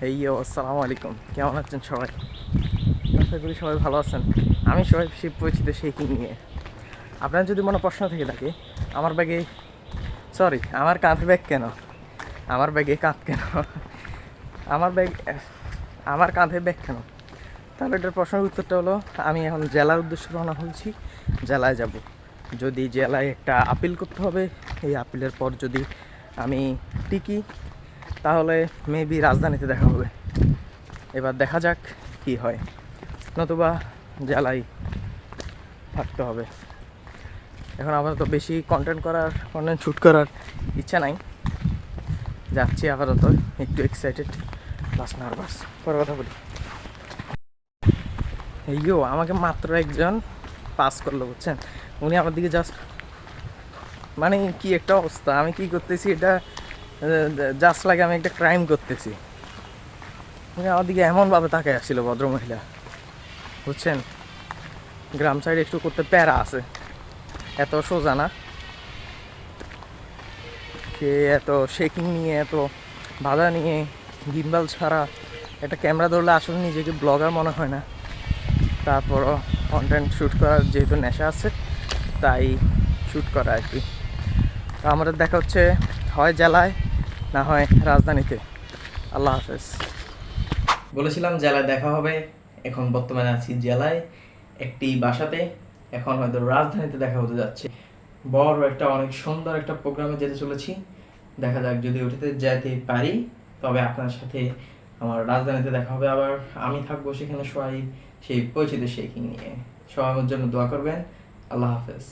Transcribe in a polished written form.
আসসালামু আলাইকুম, কেমন আছেন সবাই? আশা করি সবাই ভালো আছেন। আমি সবাই শিব পরিচিত শেকিং নিয়ে। আপনার যদি মনে প্রশ্ন থেকে থাকে আমার ব্যাগে আমার কাঁধে ব্যাগ কেন, আমার ব্যাগে কাঁধ কেন, আমার ব্যাগ আমার কাঁধে ব্যাগ কেন, তাহলে এটার প্রশ্নের উত্তরটা হলো আমি এখন জেলার উদ্দেশ্যে রওনা হয়েছি। জেলায় যাব, যদি জেলায় একটা আপিল করতে হবে, এই আপিলের পর যদি আমি টিকি তাহলে মেবি রাজধানীতে দেখা হবে। এবার দেখা যাক কি হয়, নতুবা জেলায় থাকতে হবে। এখন আপাতত বেশি কন্টেন্ট শ্যুট করার ইচ্ছা নাই, যাচ্ছি আপাতত। একটু এক্সাইটেড প্লাস নার্ভাস। পরে কথা বলি। আমাকে মাত্র একজন পাস করলো, বুঝছেন? উনি আমার দিকে জাস্ট, মানে কি একটা অবস্থা, আমি কি করতেছি এটা জাস্ট লাগে আমি একটা ক্রাইম করতেছি। উনি আমার দিকে এমনভাবে তাকায় আসছিল, ভদ্রমহিলা, বুঝছেন? গ্রাম সাইডে একটু করতে প্যারা আছে, এত সোজা না। সে এত শেকিং নিয়ে, এত বাধা নিয়ে, গিম্বাল ছাড়া একটা ক্যামেরা ধরলে আসলে নিজেকে ব্লগার মনে হয় না। তারপরও কন্টেন্ট শ্যুট করার যেহেতু নেশা আছে, তাই শ্যুট করা আর কি। তো আমাদের দেখা হচ্ছে হয় জেলায়, না হয় রাজধানীতে। আল্লাহ হাফেজ। বলেছিলাম জেলায় দেখা হবে, এখন বর্তমানে আছি জেলায় একটি বাসাতে। এখন হয়তো রাজধানীতে দেখা হতে যাচ্ছে। বড় একটা অনেক সুন্দর একটা প্রোগ্রামে যেতে চলেছি। দেখা যাক, যদি ওটাতে যেতে পারি তবে আপনার সাথে আমার রাজধানীতে দেখা হবে। আবার আমি থাকবো সেখানে সবাই সেই পরিচিত শেকিং নিয়ে। সবার জন্য দোয়া করবেন। আল্লাহ হাফেজ।